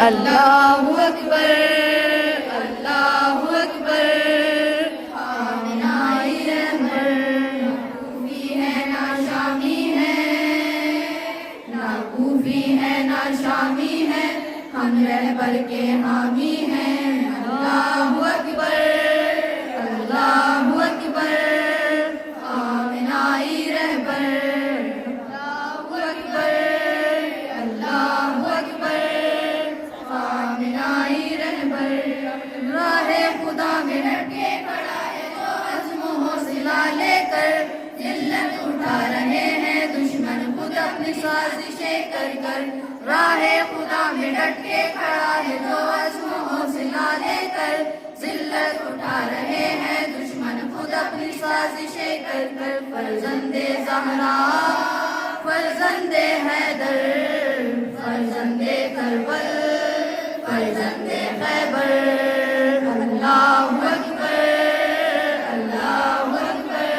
اللہ اکبر اللہ اکبر آمنائی رہبر کوفی ہے نہ شامی ہے نہ کوفی ہے نہ شامی ہے ہم رہبر کے حامی ہیں اللہ اکبر اللہ اکبر آمنائی رہبر اللہ اکبر اللہ اکبر آمنائی رہبر راہ خدا میں ڈٹ کے کھڑا ہے جو عزم و حوصلہ لے کر ذلت اٹھا رہے ہیں دشمن خود اپنی سازشیں کر کر راہ خدا میں ڈٹ کے کھڑا ہے جو عزم و حوصلہ لے کر ذلت اٹھا رہے ہیں دشمن خود اپنی سازشیں کر کر فرزند زہرا فرزند حیدر فرزند کربل فرزند خیبر اللہ اکبر اللہ اکبر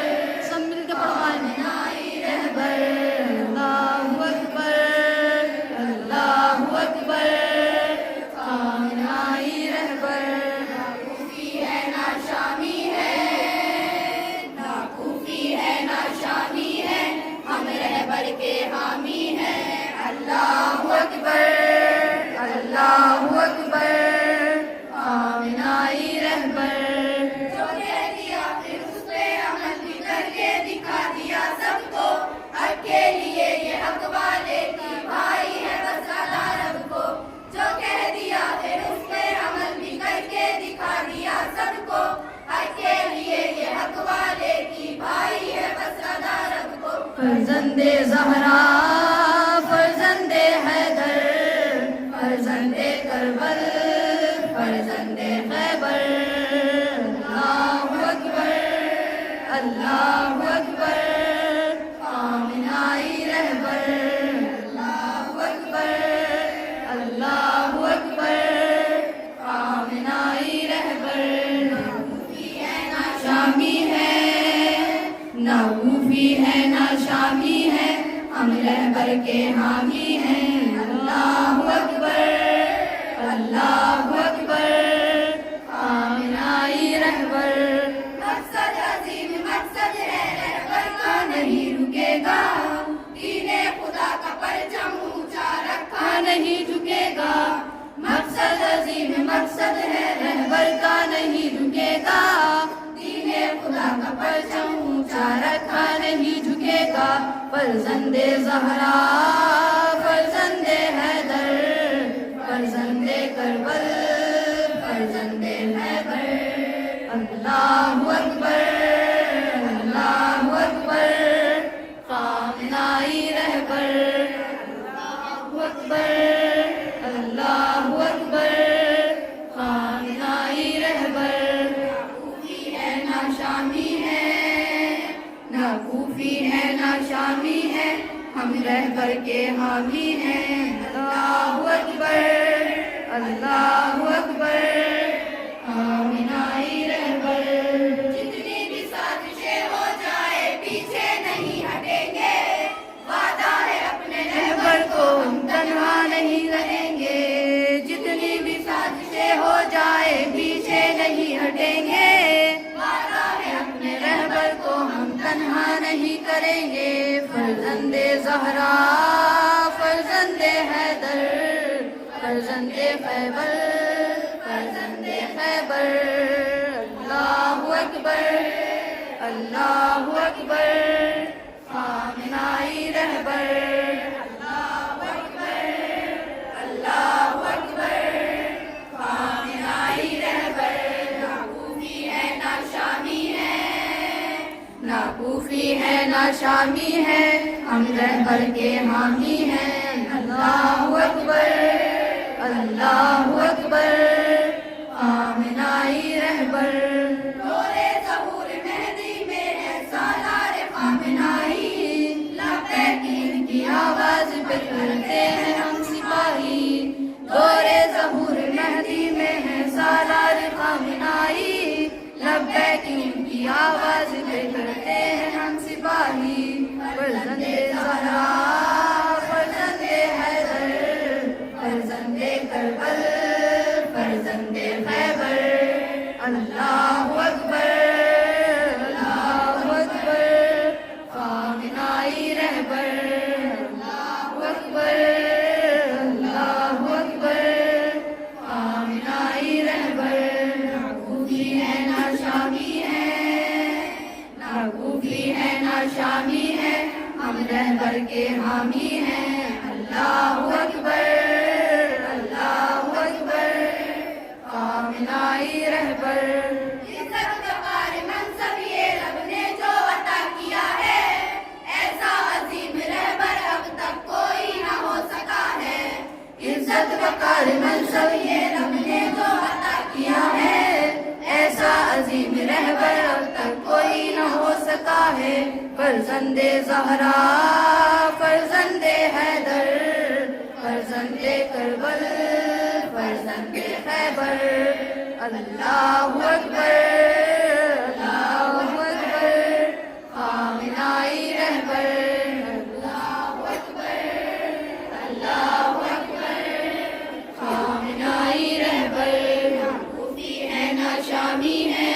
سب مل کے پڑھو آمنائی رہبر اللہ اکبر اللہ اکبر آمنائی رہبر نہ کوفی ہے نہ شامی ہے نہ کوفی ہے نہ شامی ہے ہم رہبر کے حامی ہیں اللہ اکبر اللہ اکبر آمنائی رہبر جو کہہ دیا پھر اس پہ عمل بھی کر کے دکھا دیا سب کو حق کے لیے یہ حق والے کی بھائی ہے بس ادا رب کو جو کہہ دیا پھر اس پہ عمل بھی کر کے دکھا دیا سب کو حق کے لیے یہ حق والے کی بھائی ہے بس ادا رب کو فرزند زہرا فرزند حیدر فرزند کربل فرزند خیبر اللہ اکبر اللہ اکبر آمنائی رہبر اللہ اکبر اللہ اکبر آمنائی رہبر نہ کوفی ہے نہ شامی ہے نہ کوفی ہے نہ شامی ہے ہم رہبر کے حامی ہیں اللہ اکبر اللہ اکبر آمنائی رہبر مقصد عظیم مقصد ہے رہبر کا نہیں رکے گا دین خدا کا پرچم اونچا رکھا نہیں جھکے گا مقصد عظیم مقصد ہے رہبر کا نہیں رکے گا دین خدا کا پرچم اونچا رکھا نہیں جھکے گا فرزند زہرا فرزند حیدر فرزند کربل فرزند خیبر اللہ اکبر اللہ اکبر آمنائی رہبر اللہ اکبر اللہ اکبر آمنائی رہبر کوفی ہے نہ شامی ہے نہ کوفی ہے نہ شامی ہے ہم رہبر کے حامی ہیں اللہ اکبر اللہ اکبر آمنائی رہبر جتنی بھی سازشیں ہو جائے پیچھے نہیں ہٹیں گے وعدہ ہے اپنے رہبر کو ہم تنہا نہیں رہیں گے جتنی بھی سازشیں ہو جائے پیچھے نہیں ہٹیں گے وعدہ ہے اپنے رہبر کو ہم تنہا نہیں کریں گے فرزند زہرا فرزند حیدر فرزند خیبر فرزند خیبر اللہ اکبر اللہ اکبر آمنائی رہبر اللہ اکبر اللہ اکبر آمنائی رہبر نہ کوفی ہے نہ شامی ہے نہ کوفی ہے نہ شامی ہے ہم رہبر کے حامی ہیں اللہ اکبر اللہ اکبر آمنائی رہبر دورے ظہور مہدی میں ہے سالار آمنائی لبیک ان کی آواز پہ کرتے ہیں ہم سپاہی دورے ظہور مہدی میں ہے سالار آمنائی لبیک ان کی آواز پہ کرتے ہیں ہم سپاہی فرزند زہرا فرزند حیدر کربل فرزند خیبر اللہ اکبر اللہ اکبر خامنائی رہبر اللہ اکبر اللہ اکبر خامنائی رہبر نہ کوفی ہے نہ شامی ہے نہ کوفی ہے نہ شامی ہے ہم رہبر کے حامی ہیں اللہ اکبر اللہ اکبر خامنائی رہبر عزت وقار منصب یہ رب نے جو عطا کیا ہے ایسا عظیم رہبر اب تک کوئی نہ ہو سکا ہے عزت وقار منصب یہ رب نے جو عطا کیا ہے ایسا عظیم رہبر اب تک کوئی نہ ہو سکا ہے فرزند زہرا فرزند حیدر فرزند کربل فرزند خیبر اللہ اکبر اللہ اکبر خامنائی رہبر اللہ اکبر اللہ اکبر خامنائی رہبر نہ کوفی ہے نہ شامی ہے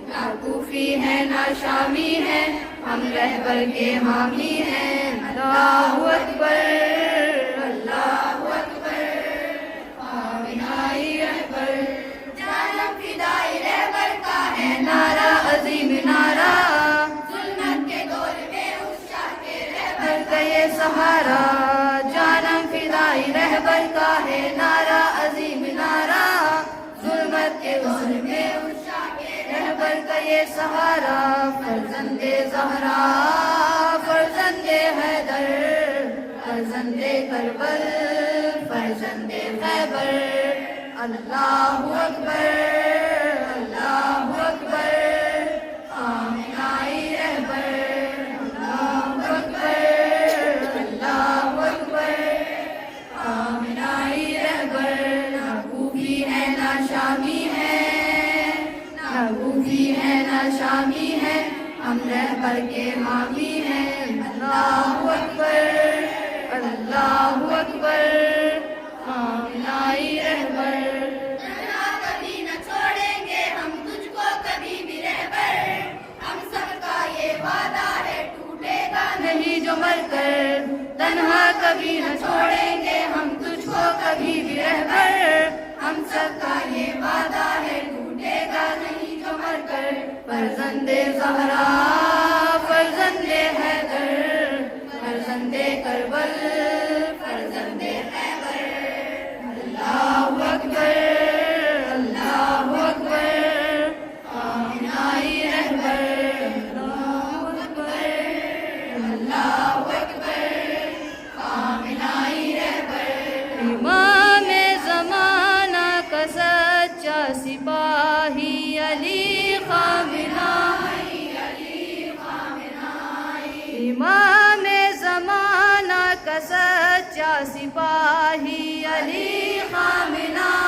نہ کوفی ہے نہ شامی ہے ہم رہبر کے حامی ہیں اللہ اکبر اللہ اکبر خامنائی رہبر جانم فدائی رہبر کا ہے نعرہ عظیم نعرہ ظلمت کے دور میں اس شاہ کے رہبر کا یہ سہارا جانم فدائی رہبر کا ہے نعرہ عظیم نعرہ ظلمت کے دور میں اس شاہ کے رہبر کا یہ سہارا فرزند زہرا فرزند حیدر فرزند کربل فرزند خیبر اللہ اکبر اللہ اکبر خامنائی رہبر اللہ اکبر اللہ اکبر خامنائی رہبر نہ کوفی ہے نہ شامی ہے نہ کوفی ہے نہ شامی ہے ہم رہبر کے حامی ہیں اللہ اکبر اللہ اکبر خامنائی رہبر کبھی نہ چھوڑیں گے ہم تجھ کو کبھی بھی رہبر ہم سب کا یہ وعدہ ہے ٹوٹے گا نہیں جو مر کر تنہا کبھی نہ چھوڑیں گے ہم تجھ کو کبھی بھی رہبر ہم سب کا یہ وعدہ ہے ٹوٹے گا نہیں جو مر کر فرزند زہرا فرزند حیدر فرزند کربل فرزند خیبر اللہ اکبر اللہ اکبر خامنائی رہبر اللہ اکبر اللہ اکبر خامنائی رہبر امام زمانہ کا سچا سپاہی علی خامنائی امام زمانہ کا سچا سپاہی علی خامنائی